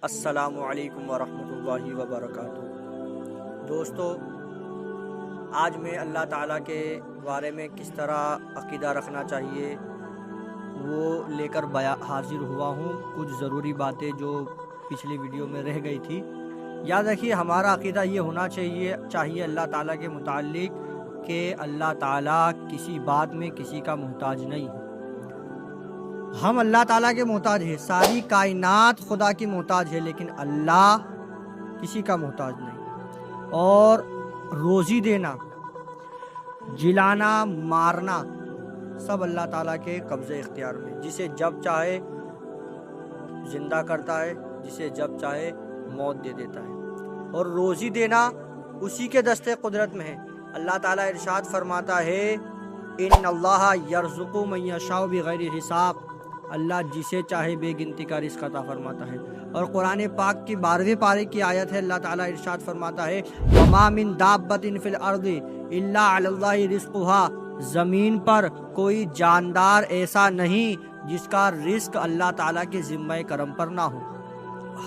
السلام علیکم ورحمۃ اللہ وبرکاتہ۔ دوستو، آج میں اللہ تعالیٰ کے بارے میں کس طرح عقیدہ رکھنا چاہیے وہ لے کر حاضر ہوا ہوں۔ کچھ ضروری باتیں جو پچھلی ویڈیو میں رہ گئی تھی، یاد رکھیے ہمارا عقیدہ یہ ہونا چاہیے اللہ تعالیٰ کے متعلق کہ اللہ تعالیٰ کسی بات میں کسی کا محتاج نہیں ہے۔ ہم اللہ تعالیٰ کے محتاج ہیں، ساری کائنات خدا کی محتاج ہے، لیکن اللہ کسی کا محتاج نہیں۔ اور روزی دینا، جلانا، مارنا سب اللہ تعالیٰ کے قبضے اختیار میں، جسے جب چاہے زندہ کرتا ہے، جسے جب چاہے موت دے دیتا ہے۔ اور روزی دینا اسی کے دستے قدرت میں ہے۔ اللہ تعالیٰ ارشاد فرماتا ہے ان اللہ یرزق من یشاء بغیر حساب، اللہ جسے چاہے بے گنتی کا رزق عطا فرماتا ہے۔ اور قرآن پاک کی 12ویں پارے کی آیت ہے، اللہ تعالیٰ ارشاد فرماتا ہے وما من دابۃ فی الارض الا علی اللہ رزقها، زمین پر کوئی جاندار ایسا نہیں جس کا رزق اللہ تعالیٰ کے ذمہ کرم پر نہ ہو۔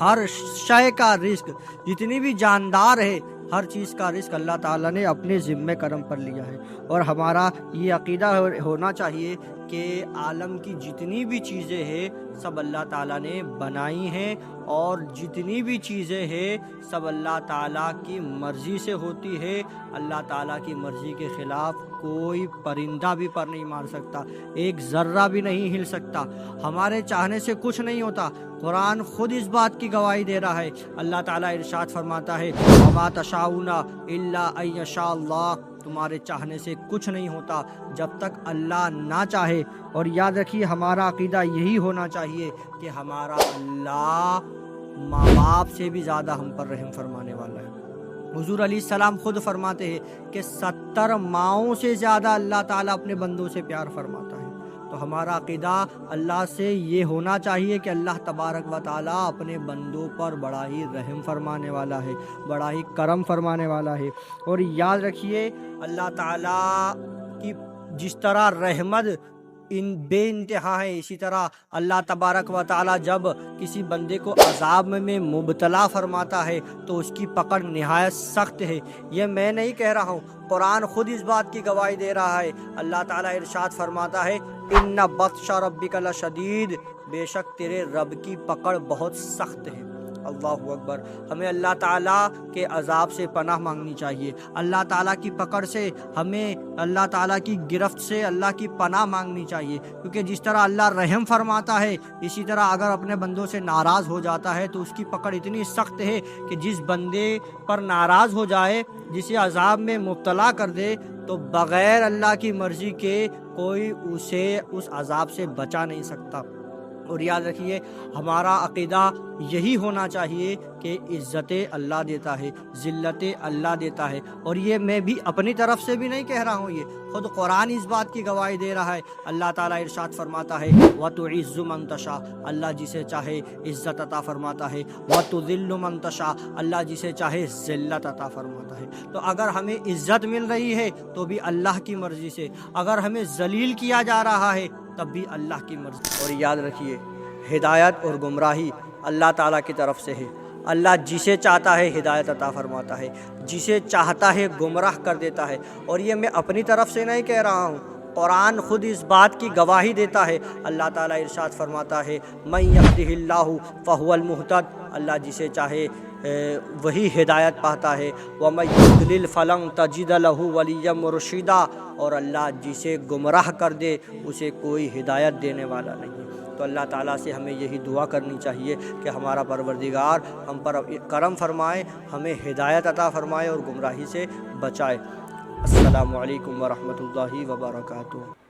ہر شے کا رزق، جتنی بھی جاندار ہے، ہر چیز کا رزق اللہ تعالیٰ نے اپنے ذمہ کرم پر لیا ہے۔ اور ہمارا یہ عقیدہ ہونا چاہیے کہ عالم کی جتنی بھی چیزیں ہیں سب اللہ تعالیٰ نے بنائی ہیں، اور جتنی بھی چیزیں ہیں سب اللہ تعالیٰ کی مرضی سے ہوتی ہے۔ اللہ تعالیٰ کی مرضی کے خلاف کوئی پرندہ بھی پر نہیں مار سکتا، ایک ذرہ بھی نہیں ہل سکتا، ہمارے چاہنے سے کچھ نہیں ہوتا۔ قرآن خود اس بات کی گواہی دے رہا ہے۔ اللہ تعالیٰ ارشاد فرماتا ہے وما تشاؤون الا ان یشاء اللہ، تمہارے چاہنے سے کچھ نہیں ہوتا جب تک اللہ نہ چاہے۔ اور یاد رکھیے ہمارا عقیدہ یہی ہونا چاہیے کہ ہمارا اللہ ماں باپ سے بھی زیادہ ہم پر رحم فرمانے والا ہے۔ حضور علیہ السلام خود فرماتے ہیں کہ 70 ماؤں سے زیادہ اللہ تعالیٰ اپنے بندوں سے پیار فرماتا ہے۔ تو ہمارا عقیدہ اللہ سے یہ ہونا چاہیے کہ اللہ تبارک و تعالیٰ اپنے بندوں پر بڑا ہی رحم فرمانے والا ہے، بڑا ہی کرم فرمانے والا ہے۔ اور یاد رکھیے اللہ تعالیٰ کی جس طرح رحمت بے انتہا ہے، اسی طرح اللہ تبارک و تعالیٰ جب کسی بندے کو عذاب میں مبتلا فرماتا ہے تو اس کی پکڑ نہایت سخت ہے۔ یہ میں نہیں کہہ رہا ہوں، قرآن خود اس بات کی گواہی دے رہا ہے۔ اللہ تعالیٰ ارشاد فرماتا ہے ان بطش ربک لشدید، بے شک تیرے رب کی پکڑ بہت سخت ہے۔ اللہ اکبر۔ ہمیں اللہ تعالیٰ کے عذاب سے پناہ مانگنی چاہیے، اللہ تعالیٰ کی پکڑ سے، ہمیں اللہ تعالیٰ کی گرفت سے اللہ کی پناہ مانگنی چاہیے، کیونکہ جس طرح اللہ رحم فرماتا ہے اسی طرح اگر اپنے بندوں سے ناراض ہو جاتا ہے تو اس کی پکڑ اتنی سخت ہے کہ جس بندے پر ناراض ہو جائے، جسے عذاب میں مبتلا کر دے، تو بغیر اللہ کی مرضی کے کوئی اسے اس عذاب سے بچا نہیں سکتا۔ اور یاد رکھیے ہمارا عقیدہ یہی ہونا چاہیے کہ عزت اللہ دیتا ہے، ذلت اللہ دیتا ہے۔ اور یہ میں بھی اپنی طرف سے بھی نہیں کہہ رہا ہوں، یہ خود قرآن اس بات کی گواہی دے رہا ہے۔ اللہ تعالیٰ ارشاد فرماتا ہے وَتُعِزُّ مَن تَشَاءُ، اللہ جسے چاہے عزت عطا فرماتا ہے، وَتُذِلُّ مَن تَشَاءُ، اللہ جسے چاہے ذلت عطا فرماتا ہے۔ تو اگر ہمیں عزت مل رہی ہے تو بھی اللہ کی مرضی سے، اگر ہمیں ذلیل کیا جا رہا ہے تب بھی اللہ کی مرضی۔ اور یاد رکھیے ہدایت اور گمراہی اللہ تعالیٰ کی طرف سے ہے۔ اللہ جسے چاہتا ہے ہدایت عطا فرماتا ہے، جسے چاہتا ہے گمراہ کر دیتا ہے۔ اور یہ میں اپنی طرف سے نہیں کہہ رہا ہوں، قرآن خود اس بات کی گواہی دیتا ہے۔ اللہ تعالیٰ ارشاد فرماتا ہے من یہدہ اللہ فہو المہتد، اللہ جسے چاہے وہی ہدایت پاتا ہے، ومن یضلل فلن تجد لہ ولیا مرشدا، اور اللہ جسے گمراہ کر دے اسے کوئی ہدایت دینے والا نہیں۔ تو اللہ تعالیٰ سے ہمیں یہی دعا کرنی چاہیے کہ ہمارا پروردگار ہم پر کرم فرمائے، ہمیں ہدایت عطا فرمائے اور گمراہی سے بچائے۔ السلام علیکم ورحمۃ اللہ وبرکاتہ۔